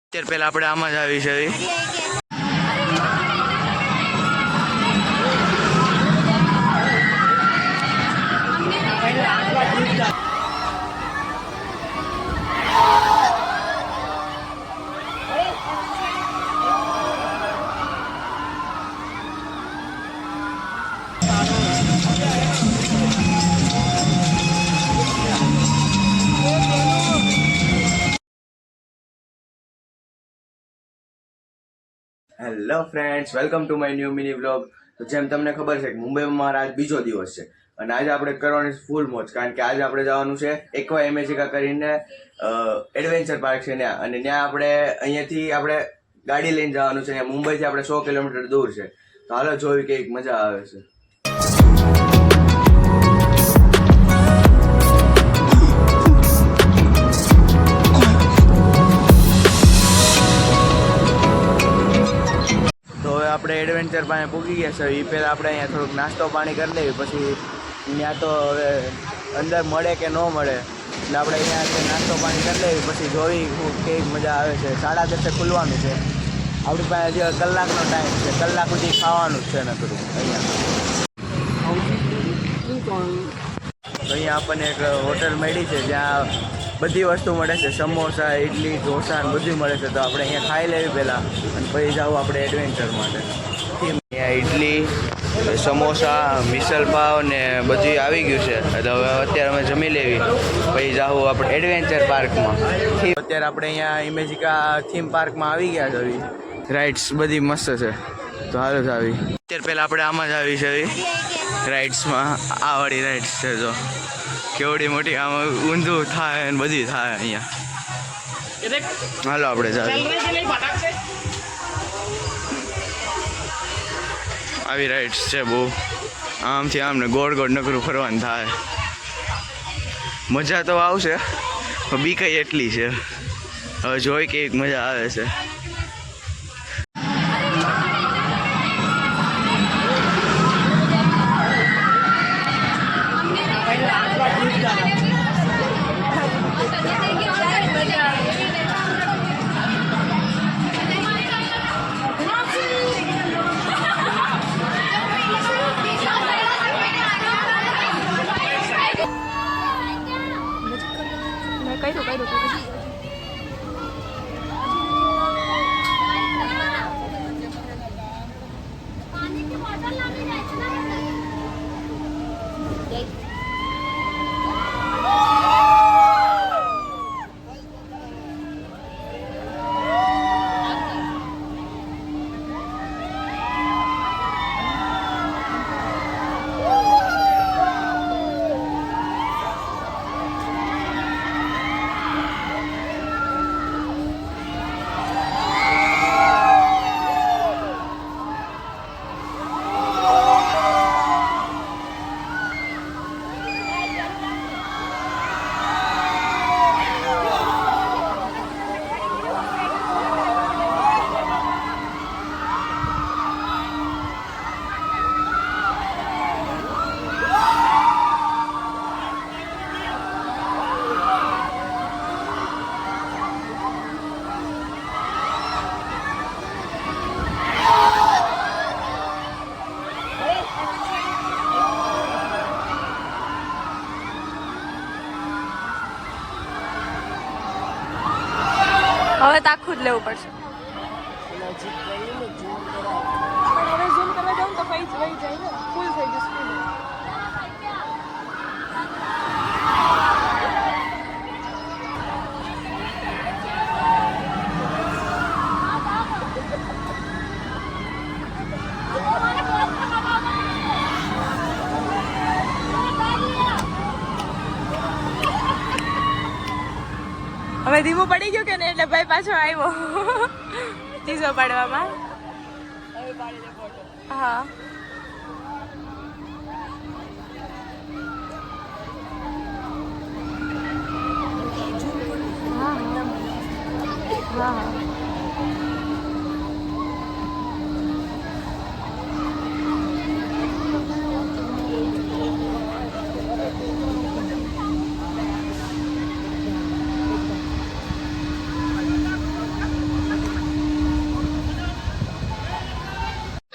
અત્યારે પહેલા આપણે આમાં જ આવી છે. Hello friends, welcome to my new mini vlog. તો જેમ તમને ખબર છે કે મુંબઈમાં મારા આજ બીજો દિવસ છે અને આજે આપણે કરવાની ફૂલ મોજ, કારણ કે આજે આપણે જવાનું છે એકવા એમેજિકા કરીને એડવેન્ચર પાર્ક છે ત્યાં, અને ત્યાં આપણે અહીંયાથી આપણે ગાડી લઈને જવાનું છે. અહીંયા મુંબઈથી આપણે 100 કિલોમીટર દૂર છે. તો હાલો જોયું કે એક મજા આવે છે. આપણે એડવેન્ચર પાસે પૂગી ગયા છે. એ પહેલાં આપણે અહીંયા થોડુંક નાસ્તો પાણી કરી લઈએ, પછી ત્યાં તો હવે અંદર મળે કે ન મળે, એટલે આપણે અહીંયા નાસ્તો પાણી કરી લઈએ, પછી જોઈ કેવી મજા આવે છે. 10:30 ખુલવાનું છે. આપણી પાસે હજી કલાકનો ટાઈમ છે, કલાક સુધી ખાવાનું જ છે ને થોડું અહીંયા. અહીંયા આપણને એક હોટલ મળી છે જ્યાં બધી વસ્તુ મળે છે, સમોસા, ઇડલી, ઢોસા ને બધું મળે છે. તો આપણે અહીંયા ખાઈ લેવી પહેલાં, અને પછી જાવ આપણે એડવેન્ચર માટે. અહીંયા ઇડલી, સમોસા, મિસલ પાવ ને બધું આવી ગયું છે. એટલે હવે અત્યારે અમે જમી લેવી, પછી જાવું આપણે એડવેન્ચર પાર્કમાં. અત્યારે આપણે અહીંયા ઇમેજિકા થીમ પાર્કમાં આવી ગયા છે. રાઇડ્સ બધી મસ્ત છે, તો હાલો જ આવી. અત્યારે પહેલાં આપણે આમાં જ આવી છે રાઇડ્સમાં. આ વાળી રાઇડ્સ છે, જો કેવડી મોટી, આમાં ઊંધું થાય ને બધી થાય અહીંયા. હાલો આપણે જાવી. આવી રાઇડ્સ છે બહુ, આમથી આમને ગોળ ગોળ નકરું ફરવાનું થાય. મજા તો આવશે, પણ બી કઈ એટલી છે. હવે જોઈ કે મજા આવે છે. હવે તો આખું જ લેવું પડશે. હવે ઝૂમ કરવા જાઉં તો કઈ વહી જાય ને, ફૂલ થઈ જશે. હવે ધીમું પડી ગયું કે ને, એટલે ભાઈ પાછો આવ્યો ચીજો પાડવામાં. હા હા.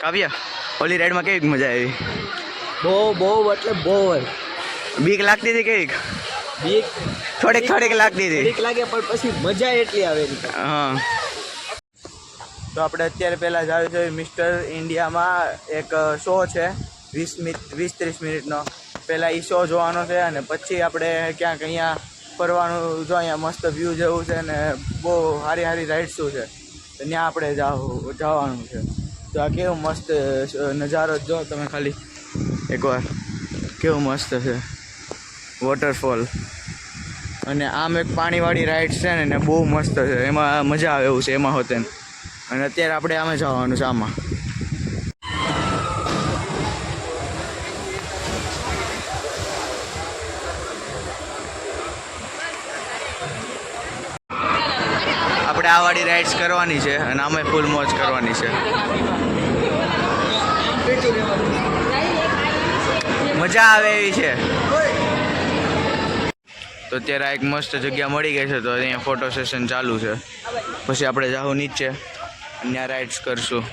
કાવ્ય ઓલી રાઈડમાં કેવી મજા આવી? બહુ એટલે બહુ જ બીક લાગતી હતી કેવી? બીક થોડીક લાગતી હતી. બીક લાગે પણ પછી મજા એટલી આવે એની. હા. તો આપણે અત્યારે પહેલાં જ આવી જોઈએ મિસ્ટર ઇન્ડિયામાં એક શો છે 20-30 મિનિટનો. પહેલાં એ શો જોવાનો છે અને પછી આપણે ક્યાંક અહીંયા ફરવાનું. જો અહીંયા મસ્ત વ્યૂ જેવું છે ને બહુ સારી રાઇડ્સું છે, તો ત્યાં આપણે જવાનું છે. તો આ કેવું મસ્ત નજારો જો તમે ખાલી એકવાર, કેવું મસ્ત છે વોટરફોલ. અને આમ એક પાણીવાળી રાઇડ્સ છે ને બહુ મસ્ત છે, એમાં મજા આવે એવું છે એમાં હોતે. અને અત્યારે આપણે આમે જવાનું છે આમાં. આપણે આ વાળી રાઇડ્સ કરવાની છે અને આમે ફૂલ મોજ કરવાની છે. મજા આવે એવી છે. તો અત્યારે આ એક મસ્ત જગ્યા મળી ગઈ છે, તો અહીંયા ફોટો સેશન ચાલુ છે. પછી આપણે જાઉં નીચે અને ત્યાં રાઇડ્સ કરશું.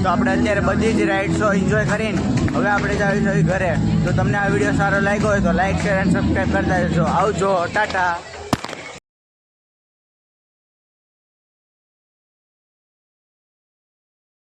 તો આપણે અત્યારે બધી જ રાઇડ્સો એન્જોય કરીને હવે આપણે જઈશું ઘરે. તો તમને આ વિડીયો સારો લાગ્યો હોય તો લાઇક શેર અને સબસ્ક્રાઈબ કરતા જજો. આવજો, ટાટા.